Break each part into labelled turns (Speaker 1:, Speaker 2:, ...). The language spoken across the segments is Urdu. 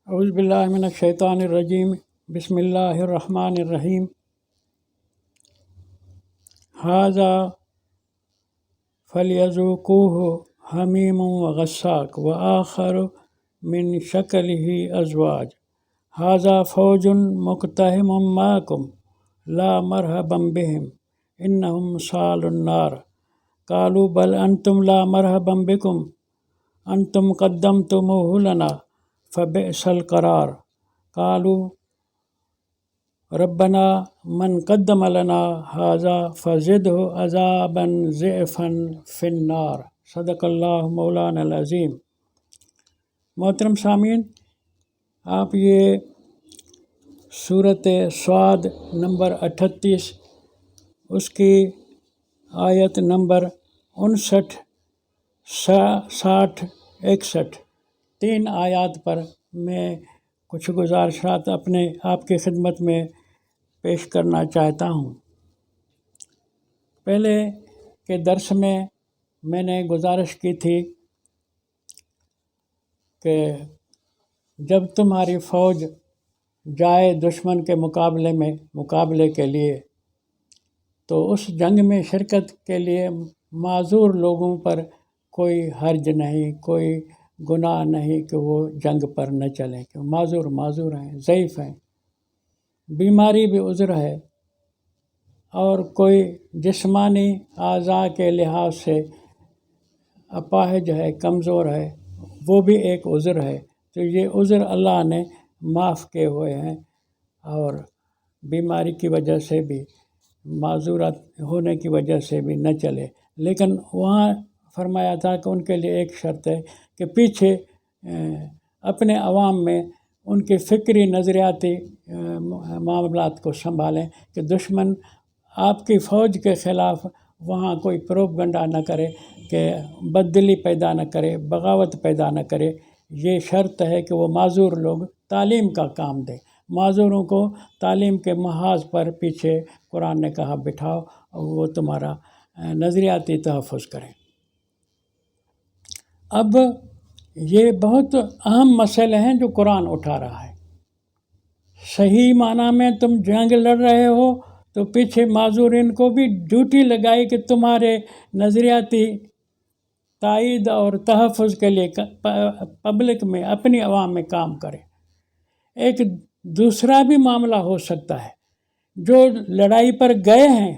Speaker 1: اعوذ باللہ من الشیطان الرجیم بسم اللہ الرحمن الرحیم ھذا فلیذوقوہ حمیم وغساق وآخر من شکلہ ازواج ھذا فوج مقتحم معکم لا مرحبا بہم انہم صالوا النار قالوا بل انتم لا مرحبا بکم انتم قدمتموہ لنا فبئس القرار قالوا ربنا من قدم لنا ھذا فزدہ عذابا ضعفا فی النار۔ صدق اللہ مولانا العظیم۔ محترم سامعین، آپ یہ سورۃ صاد نمبر 38 اس کی آیت نمبر 59 60 61 تین آیات پر میں کچھ گزارشات اپنے آپ کی خدمت میں پیش کرنا چاہتا ہوں۔ پہلے کے درس میں نے گزارش کی تھی کہ جب تمہاری فوج جائے دشمن کے مقابلے کے لیے تو اس جنگ میں شرکت کے لیے معذور لوگوں پر کوئی حرج نہیں، کوئی گناہ نہیں کہ وہ جنگ پر نہ چلیں، کہ معذور ہیں، ضعیف ہیں، بیماری بھی عذر ہے، اور کوئی جسمانی اعضاء کے لحاظ سے اپاہج ہے، کمزور ہے، وہ بھی ایک عذر ہے۔ تو یہ عذر اللہ نے معاف کیے ہوئے ہیں، اور بیماری کی وجہ سے بھی، معذورت ہونے کی وجہ سے بھی نہ چلے۔ لیکن وہاں فرمایا تھا کہ ان کے لیے ایک شرط ہے کہ پیچھے اپنے عوام میں ان کے فکری نظریاتی معاملات کو سنبھالیں کہ دشمن آپ کی فوج کے خلاف وہاں کوئی پروپیگنڈا نہ کرے، کہ بددلی پیدا نہ کرے، بغاوت پیدا نہ کرے۔ یہ شرط ہے کہ وہ معذور لوگ تعلیم کا کام دیں، معذوروں کو تعلیم کے محاذ پر پیچھے قرآن نے کہا بٹھاؤ، اور وہ تمہارا نظریاتی تحفظ کریں۔ اب یہ بہت اہم مسئلے ہیں جو قرآن اٹھا رہا ہے۔ صحیح معنی میں تم جنگ لڑ رہے ہو تو پیچھے معذورین کو بھی ڈیوٹی لگائی کہ تمہارے نظریاتی تائید اور تحفظ کے لیے پبلک میں، اپنی عوام میں کام کرے۔ ایک دوسرا بھی معاملہ ہو سکتا ہے، جو لڑائی پر گئے ہیں،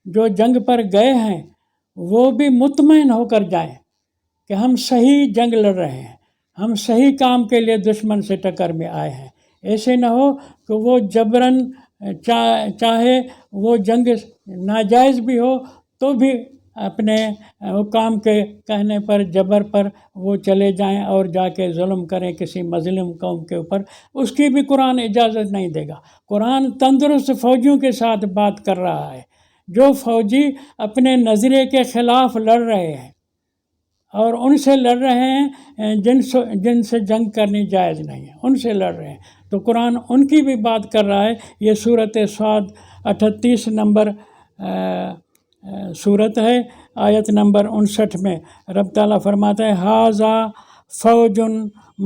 Speaker 1: جو جنگ پر گئے ہیں، وہ بھی مطمئن ہو کر جائیں کہ ہم صحیح جنگ لڑ رہے ہیں، ہم صحیح کام کے لیے دشمن سے ٹکر میں آئے ہیں۔ ایسے نہ ہو کہ وہ جبراً چاہے وہ جنگ ناجائز بھی ہو تو بھی اپنے حکام کے کہنے پر، جبر پر وہ چلے جائیں اور جا کے ظلم کریں کسی مظلوم قوم کے اوپر۔ اس کی بھی قرآن اجازت نہیں دے گا۔ قرآن تندرست فوجیوں کے ساتھ بات کر رہا ہے، جو فوجی اپنے نظریے کے خلاف لڑ رہے ہیں اور ان سے لڑ رہے ہیں جن سے جنگ کرنی جائز نہیں ہے، ان سے لڑ رہے ہیں، تو قرآن ان کی بھی بات کر رہا ہے۔ یہ سورۃ صاد 38 نمبر سورت ہے، آیت نمبر 59 میں رب تعالیٰ فرماتا ہے ھذا فوج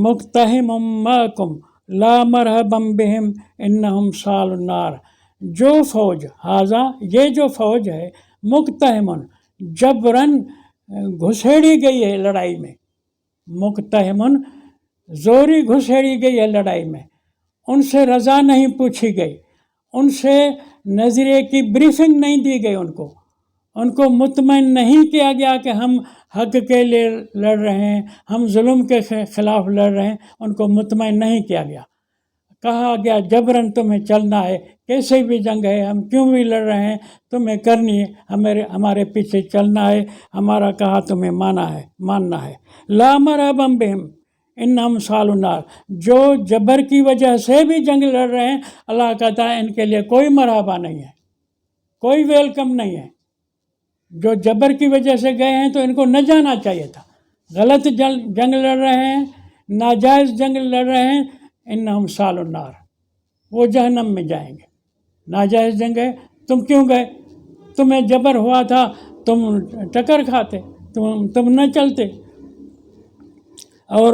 Speaker 1: مقتحم معکم لا مرحبا بہم انہم صالوا النار۔ جو فوج، ھذا یہ جو فوج ہے، مقتحم جبراً گھسیڑی گئی ہے لڑائی میں، مقتحم زوری گھسیڑی گئی ہے لڑائی میں، ان سے رضا نہیں پوچھی گئی، ان سے نظریے کی بریفنگ نہیں دی گئی، ان کو مطمئن نہیں کیا گیا کہ ہم حق کے لیے لڑ رہے ہیں، ہم ظلم کے خلاف لڑ رہے ہیں، ان کو مطمئن نہیں کیا گیا۔ کہا گیا جبراً تمہیں چلنا ہے، کیسے بھی جنگ ہے، ہم کیوں بھی لڑ رہے ہیں، تمہیں کرنی ہے، ہمارے پیچھے چلنا ہے، ہمارا کہا تمہیں ماننا ہے۔ لا مرحبا بہم انہم صالوا النار۔ جو جبر کی وجہ سے بھی جنگ لڑ رہے ہیں، اللہ کہتا ہے ان کے لیے کوئی مرحبا نہیں ہے، کوئی ویلکم نہیں ہے۔ جو جبر کی وجہ سے گئے ہیں تو ان کو نہ جانا چاہیے تھا۔ غلط جنگ لڑ رہے ہیں، ناجائز جنگ لڑ رہے ہیں، انہم صالوا النار، وہ جہنم میں جائیں گے۔ ناجائز جنگ ہے، تم کیوں گئے؟ تمہیں جبر ہوا تھا، تم ٹکر کھاتے، تم نہ چلتے۔ اور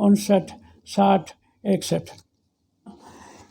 Speaker 1: 59, 60, 61।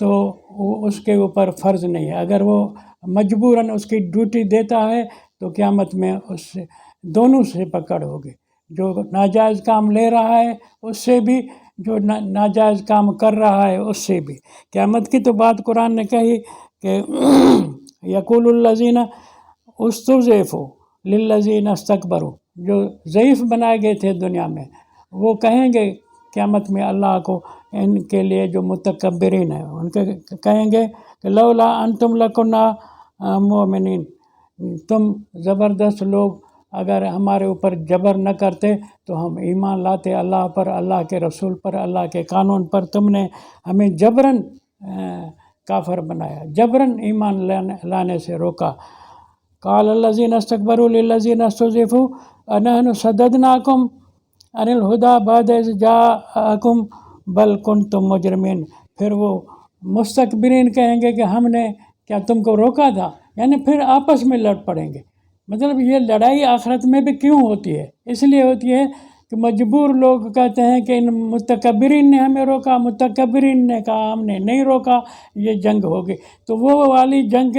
Speaker 1: تو اس کے اوپر فرض نہیں ہے. اگر وہ مجبوراً اس کی ڈیوٹی دیتا ہے تو قیامت میں اس سے دونوں سے پکڑ ہوگی. جو ناجائز کام لے رہا ہے اس سے بھی، جو ناجائز کام کر رہا ہے اس سے بھی. قیامت کی تو بات قرآن نے کہی کہ یقول الذین استضعفوا للذین استکبروا، جو ضعیف بنائے گئے تھے دنیا میں وہ کہیں گے قیامت میں اللہ کو، ان کے لیے جو متکبرین ہیں ان کے کہیں گے کہ لولا انتم لکنا مؤمنین، تم زبردست لوگ اگر ہمارے اوپر جبر نہ کرتے تو ہم ایمان لاتے اللہ پر، اللہ کے رسول پر، اللہ کے قانون پر. تم نے ہمیں جبراً کافر بنایا، جبراً ایمان لانے سے روکا. قال الذین استکبروا للذین استضعفوا انحن صددناکم عن الہدی بعد اذ جاءکم بل کنتم مجرمین. پھر وہ مستکبرین کہیں گے کہ ہم نے کیا تم کو روکا تھا، یعنی پھر آپس میں لڑ پڑیں گے. مطلب یہ لڑائی آخرت میں بھی کیوں ہوتی ہے؟ اس لیے ہوتی ہے کہ مجبور لوگ کہتے ہیں کہ ان متکبرین نے ہمیں روکا، متکبرین نے کہا ہم نے نہیں روکا، یہ جنگ ہوگی. تو وہ والی جنگ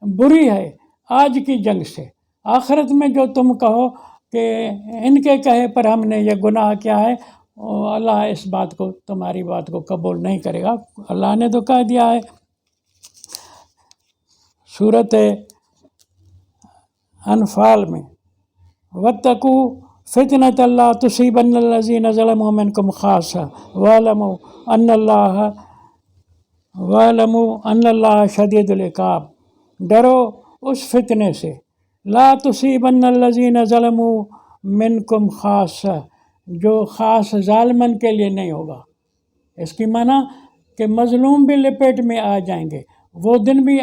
Speaker 1: بری ہے آج کی جنگ سے. آخرت میں جو تم کہو کہ ان کے کہے پر ہم نے یہ گناہ کیا ہے، اللہ اس بات کو، تمہاری بات کو قبول نہیں کرے گا. اللہ نے تو کہہ دیا ہے سورۃ انفال میں، واتقوا فتنۃ لا تصیبن الذین ظلموا منکم خاصہ واعلموا ان اللہ شدید العقاب. ڈرو اس فتنے سے، لا تصیبن الذین ظلموا منکم خاصہ، جو خاص ظالمن کے لیے نہیں ہوگا. اس کی معنی کہ مظلوم بھی لپیٹ میں آ جائیں گے، وہ دن بھی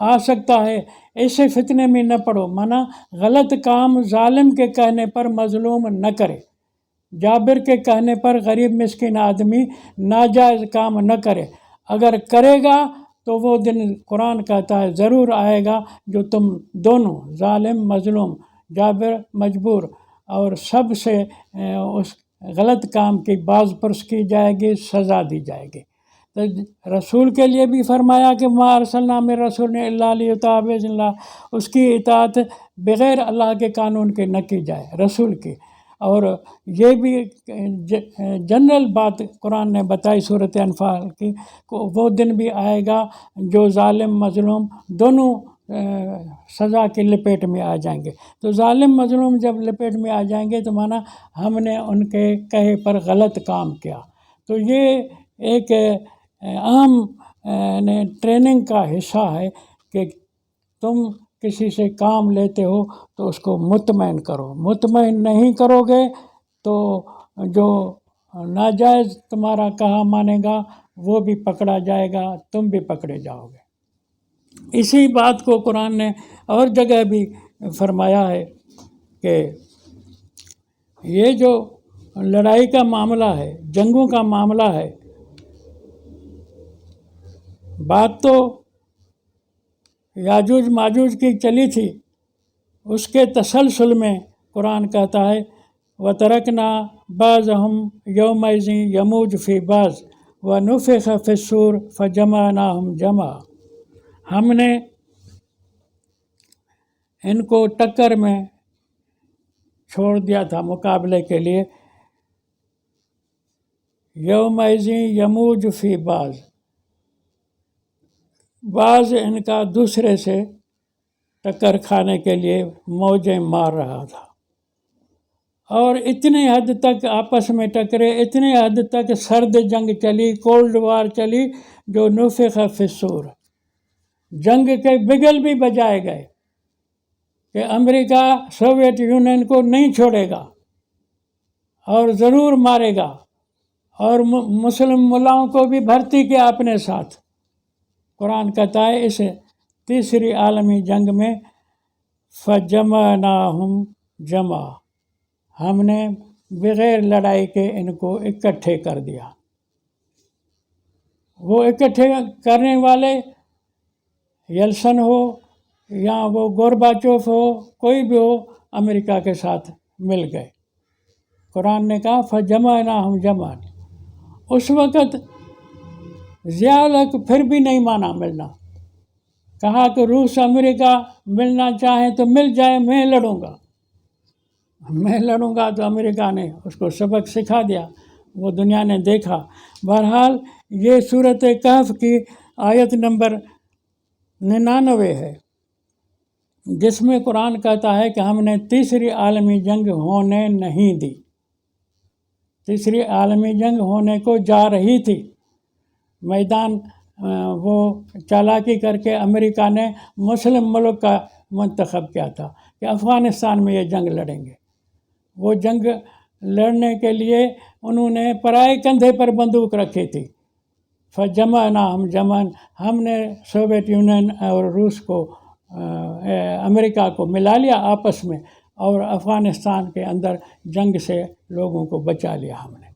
Speaker 1: آ سکتا ہے. ایسے فتنے میں نہ پڑو، معنی غلط کام ظالم کے کہنے پر مظلوم نہ کرے، جابر کے کہنے پر غریب مسکین آدمی ناجائز کام نہ کرے. اگر کرے گا تو وہ دن قرآن کہتا ہے ضرور آئے گا جو تم دونوں، ظالم مظلوم، جابر مجبور، اور سب سے اس غلط کام کی باز پرس کی جائے گی، سزا دی جائے گی. تو رسول کے لیے بھی فرمایا کہ ما ارسلنا من رسول الا لیطاع باذن اللہ، اس کی اطاعت بغیر اللہ کے قانون کے نہ کی جائے، رسول کی. اور یہ بھی جنرل بات قرآن نے بتائی سورۃ انفال کی، وہ دن بھی آئے گا جو ظالم مظلوم دونوں سزا کی لپیٹ میں آ جائیں گے. تو ظالم مظلوم جب لپیٹ میں آ جائیں گے تو مانا ہم نے ان کے کہے پر غلط کام کیا. تو یہ ایک اہم ٹریننگ کا حصہ ہے کہ تم کسی سے کام لیتے ہو تو اس کو مطمئن کرو. مطمئن نہیں کرو گے تو جو ناجائز تمہارا کہا مانے گا وہ بھی پکڑا جائے گا، تم بھی پکڑے جاؤ گے. اسی بات کو قرآن نے اور جگہ بھی فرمایا ہے کہ یہ جو لڑائی کا معاملہ ہے، جنگوں کا معاملہ ہے، بات تو یاجوج ماجوج کی چلی تھی، اس کے تسلسل میں قرآن کہتا ہے وَتَرَكْنَا بَعْضَهُمْ يَوْمَئِذٍ يَمُوجُ فِي بَعْضٍ وَنُفِخَ فِي الصُّورِ فَجَمَعْنَاهُمْ جَمْعًا. ہم نے ان کو ٹکر میں چھوڑ دیا تھا مقابلے کے لیے. یومئذ یموج فی بعض، بعض ان کا دوسرے سے ٹکر کھانے کے لیے موجیں مار رہا تھا، اور اتنی حد تک آپس میں ٹکرے، اتنی حد تک سرد جنگ چلی، کولڈ وار چلی، جو نفخ فی الصور، جنگ کے بگل بھی بجائے گئے کہ امریکہ سوویت یونین کو نہیں چھوڑے گا اور ضرور مارے گا، اور مسلم ملاؤں کو بھی بھرتی کیا اپنے ساتھ. قرآن کہتا ہے اس تیسری عالمی جنگ میں فَجَمَعْنَاهُمْ جَمْعًا، ہم نے بغیر لڑائی کے ان کو اکٹھے کر دیا. وہ اکٹھے کرنے والے یلسن ہو یا وہ گورباچوف ہو، کوئی بھی ہو، امریکہ کے ساتھ مل گئے. قرآن نے کہا فَجَمَعْنَاهُمْ جَمْعًا. اس وقت ضیاء الحق پھر بھی نہیں مانا ملنا، کہا کہ روس امریکہ ملنا چاہیں تو مل جائے، میں لڑوں گا تو امریکہ نے اس کو سبق سکھا دیا، وہ دنیا نے دیکھا۔ بہرحال یہ سورۃ کہف کی آیت نمبر 99 ہے، جس میں قرآن کہتا ہے کہ ہم نے تیسری عالمی جنگ ہونے نہیں دی۔ تیسری عالمی جنگ ہونے کو جا رہی تھی، میدان وہ چالاکی کر کے امریکہ نے مسلم ملک کا منتخب کیا تھا کہ افغانستان میں یہ جنگ لڑیں گے۔ وہ جنگ لڑنے کے لیے انہوں نے پرائے کندھے پر بندوق رکھی تھی۔ فجمعناہم جمعا، ہم نے سوویت یونین اور روس کو امریکہ کو ملا لیا آپس میں، اور افغانستان کے اندر جنگ سے لوگوں کو بچا لیا ہم نے۔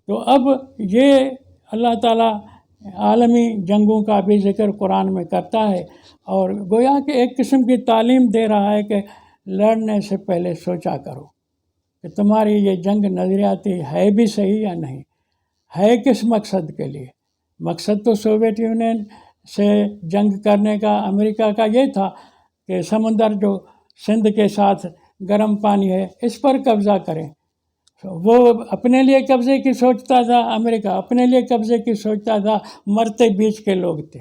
Speaker 1: تو اب یہ اللہ تعالیٰ عالمی جنگوں کا بھی ذکر قرآن میں کرتا ہے، اور گویا کہ ایک قسم کی تعلیم دے رہا ہے کہ لڑنے سے پہلے سوچا کرو کہ تمہاری یہ جنگ نظریاتی ہے بھی صحیح یا نہیں ہے، کس مقصد کے لیے۔ مقصد تو سوویت یونین سے جنگ کرنے کا امریکہ کا یہ تھا کہ سمندر جو سندھ کے ساتھ گرم پانی ہے اس پر قبضہ کریں۔ وہ اپنے لیے قبضے کی سوچتا تھا، امریکہ اپنے لیے قبضے کی سوچتا تھا، مرتے بیچ کے لوگ تھے۔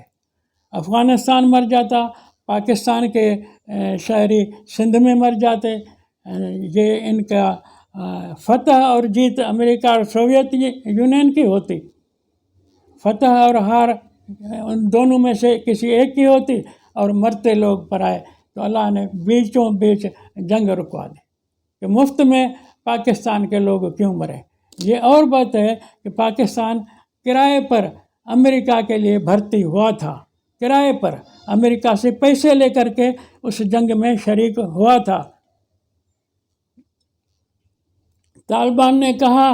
Speaker 1: افغانستان مر جاتا، پاکستان کے شہری سندھ میں مر جاتے، یہ ان کا فتح اور جیت امریکہ اور سوویت یونین کی ہوتی، فتح اور ہار ان دونوں میں سے کسی ایک کی ہوتی، اور مرتے لوگ پر آئے تو اللہ نے بیچوں بیچ جنگ رکوا دی کہ مفت میں پاکستان کے لوگ کیوں مرے۔ یہ اور بات ہے کہ پاکستان کرائے پر امریکہ کے لیے بھرتی ہوا تھا، کرائے پر امریکہ سے پیسے لے کر کے اس جنگ میں شریک ہوا تھا۔ طالبان نے کہا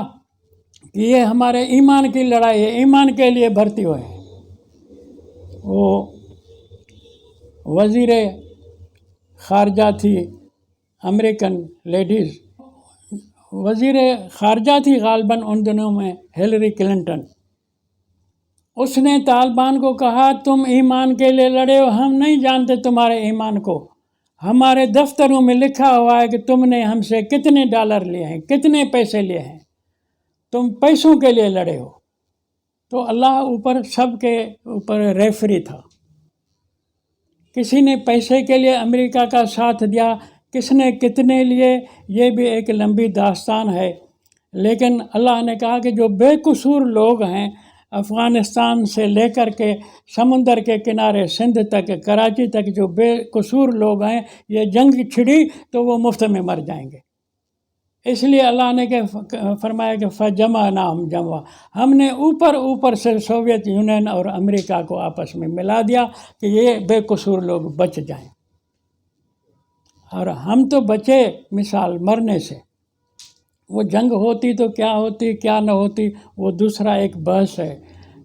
Speaker 1: کہ یہ ہمارے ایمان کی لڑائی ہے، ایمان کے لیے بھرتی ہوئے۔ وہ وزیر خارجہ تھی امریکن لیڈیز، وزیر خارجہ تھی غالباً ان دنوں میں ہیلری کلنٹن۔ اس نے طالبان کو کہا تم ایمان کے لیے لڑے ہو، ہم نہیں جانتے تمہارے ایمان کو، ہمارے دفتروں میں لکھا ہوا ہے کہ تم نے ہم سے کتنے ڈالر لیے ہیں، کتنے پیسے لیے ہیں، تم پیسوں کے لیے لڑے ہو۔ تو اللہ اوپر سب کے اوپر ریفری تھا، کسی نے پیسے کے لیے امریکہ کا ساتھ دیا، کس نے کتنے لیے، یہ بھی ایک لمبی داستان ہے۔ لیکن اللہ نے کہا کہ جو بے قصور لوگ ہیں، افغانستان سے لے کر کے سمندر کے کنارے سندھ تک، کراچی تک جو بے قصور لوگ ہیں، یہ جنگ چھڑی تو وہ مفت میں مر جائیں گے۔ اس لیے اللہ نے فرمایا کہ فجمعناہم جمعا، ہم نے اوپر سے سوویت یونین اور امریکہ کو آپس میں ملا دیا کہ یہ بے قصور لوگ بچ جائیں، اور ہم تو بچے مثال مرنے سے۔ وہ جنگ ہوتی تو کیا ہوتی کیا نہ ہوتی وہ دوسرا ایک بحث ہے،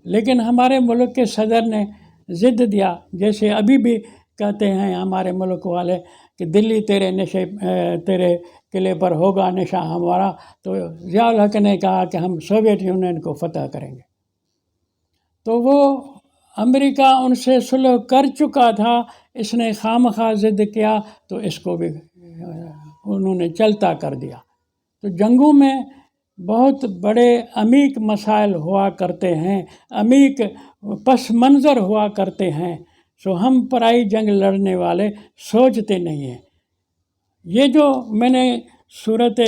Speaker 1: لیکن ہمارے ملک کے صدر نے ضد دیا، جیسے ابھی بھی کہتے ہیں ہمارے ملک والے کہ دلی تیرے قلعے پر ہوگا نشہ ہمارا، تو ضیاء الحق نے کہا کہ ہم سوویت یونین کو فتح کریں گے۔ تو وہ امریکہ ان سے صلح کر چکا تھا، اس نے خواہ ضد کیا تو اس کو بھی انہوں نے چلتا کر دیا۔ تو جنگوں میں بہت بڑے عمیق مسائل ہوا کرتے ہیں، عمیق پس منظر ہوا کرتے ہیں، سو ہم پرائی جنگ لڑنے والے سوچتے نہیں ہیں۔ یہ جو میں نے سورۃ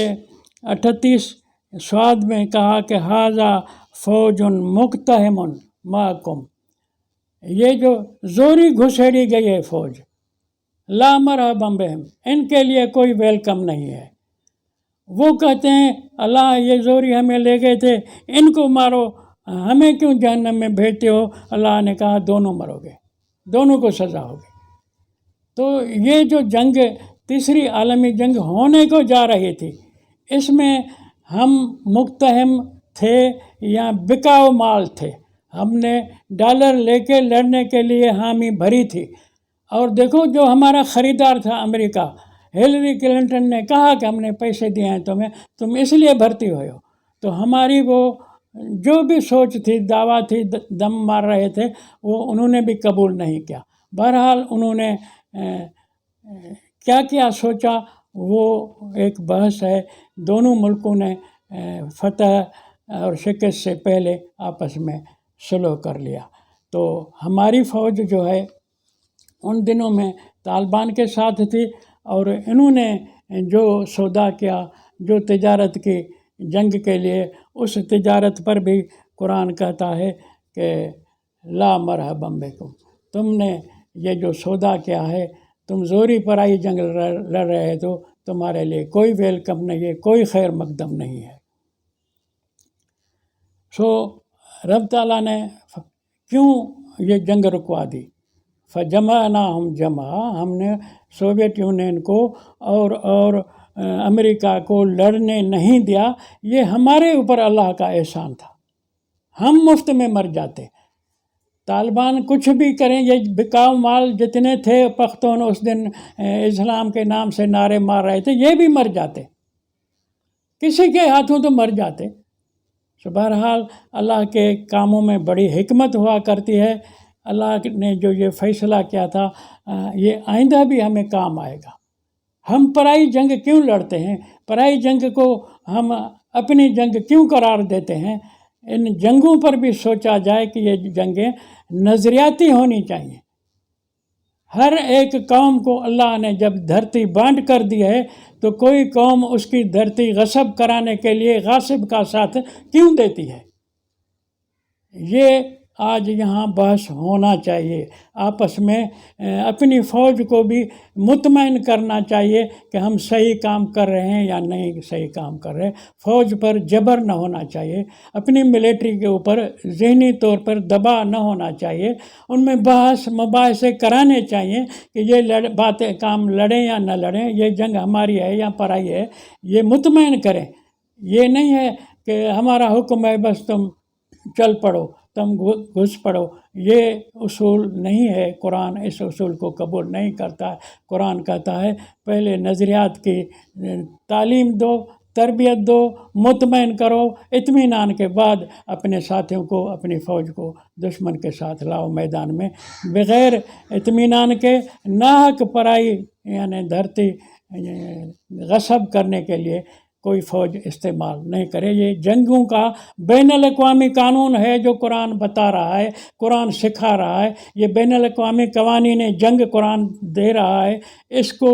Speaker 1: 38 صاد میں کہا کہ ھذا فوج مقتحم معکم، یہ جو زوری گھسیڑی گئی ہے فوج، لا مرحبا بہم، ان کے لیے کوئی ویلکم نہیں ہے۔ وہ کہتے ہیں اللہ یہ زوری ہمیں لے گئے تھے، ان کو مارو، ہمیں کیوں جہنم میں بھیجتے ہو؟ اللہ نے کہا دونوں مرو گے، دونوں کو سزا ہوگی۔ تو یہ جو جنگ تیسری عالمی جنگ ہونے کو جا رہی تھی، اس میں ہم مقتحم تھے یا بکاؤ مال تھے، ہم نے ڈالر لے کے لڑنے کے لیے حامی بھری تھی۔ اور دیکھو جو ہمارا خریدار تھا امریکہ، ہیلری کلنٹن نے کہا کہ ہم نے پیسے دیے ہیں تمہیں، تم اس لیے بھرتی ہوئے ہو، تو ہماری وہ جو بھی سوچ تھی، دعویٰ تھی، دم مار رہے تھے، وہ انہوں نے بھی قبول نہیں کیا۔ بہرحال انہوں نے کیا کیا سوچا، وہ ایک بحث ہے۔ دونوں ملکوں نے فتح اور شکست سے پہلے آپس میں صلح کر لیا۔ تو ہماری فوج جو ہے ان دنوں میں طالبان کے ساتھ تھی، اور انہوں نے جو سودا کیا، جو تجارت کی جنگ کے لیے، اس تجارت پر بھی قرآن کہتا ہے کہ لا مرحبا بکم، تم نے یہ جو سودا کیا ہے، تم زوری پرائی جنگ لڑ رہے تو تمہارے لیے کوئی ویلکم نہیں ہے، کوئی خیر مقدم نہیں ہے۔ سو رب تعالیٰ نے کیوں یہ جنگ رکوا دی؟ فجمعناہم جمع، ہم نے سوویت یونین کو اور امریکہ کو لڑنے نہیں دیا۔ یہ ہمارے اوپر اللہ کا احسان تھا، ہم مفت میں مر جاتے۔ طالبان کچھ بھی کریں، یہ بکاؤ مال جتنے تھے پختون اس دن اسلام کے نام سے نعرے مار رہے تھے، یہ بھی مر جاتے، کسی کے ہاتھوں تو مر جاتے۔ تو بہرحال اللہ کے کاموں میں بڑی حکمت ہوا کرتی ہے۔ اللہ نے جو یہ فیصلہ کیا تھا، یہ آئندہ بھی ہمیں کام آئے گا۔ ہم پرائی جنگ کیوں لڑتے ہیں؟ پرائی جنگ کو ہم اپنی جنگ کیوں قرار دیتے ہیں؟ ان جنگوں پر بھی سوچا جائے کہ یہ جنگیں نظریاتی ہونی چاہیے۔ ہر ایک قوم کو اللہ نے جب دھرتی بانٹ کر دی ہے، تو کوئی قوم اس کی دھرتی غصب کرانے کے لیے غاصب کا ساتھ کیوں دیتی ہے؟ یہ آج یہاں بحث ہونا چاہیے۔ آپس میں اپنی فوج کو بھی مطمئن کرنا چاہیے کہ ہم صحیح کام کر رہے ہیں یا نہیں صحیح کام کر رہے ہیں۔ فوج پر جبر نہ ہونا چاہیے، اپنی ملٹری کے اوپر ذہنی طور پر دباؤ نہ ہونا چاہیے۔ ان میں بحث مباحثے کرانے چاہیے کہ یہ باتیں کام لڑیں یا نہ لڑیں، یہ جنگ ہماری ہے یا پرائی ہے، یہ مطمئن کریں۔ یہ نہیں ہے کہ ہمارا حکم ہے بس تم چل پڑو، تم گھس پڑو۔ یہ اصول نہیں ہے، قرآن اس اصول کو قبول نہیں کرتا ہے۔ قرآن کہتا ہے پہلے نظریات کی تعلیم دو، تربیت دو، مطمئن کرو، اطمینان کے بعد اپنے ساتھیوں کو، اپنی فوج کو دشمن کے ساتھ لاؤ میدان میں۔ بغیر اطمینان کے ناحق پرائی یعنی دھرتی غصب کرنے کے لیے کوئی فوج استعمال نہیں کرے۔ یہ جنگوں کا بین الاقوامی قانون ہے جو قرآن بتا رہا ہے، قرآن سکھا رہا ہے۔ یہ بین الاقوامی قوانین جنگ قرآن دے رہا ہے۔ اس کو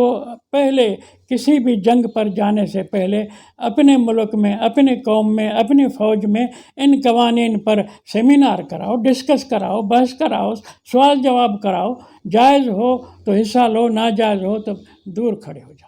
Speaker 1: پہلے کسی بھی جنگ پر جانے سے پہلے اپنے ملک میں، اپنے قوم میں، اپنی فوج میں ان قوانین پر سیمینار کراؤ، ڈسکس کراؤ، بحث کراؤ، سوال جواب کراؤ۔ جائز ہو تو حصہ لو، ناجائز ہو تو دور کھڑے ہو جاؤ۔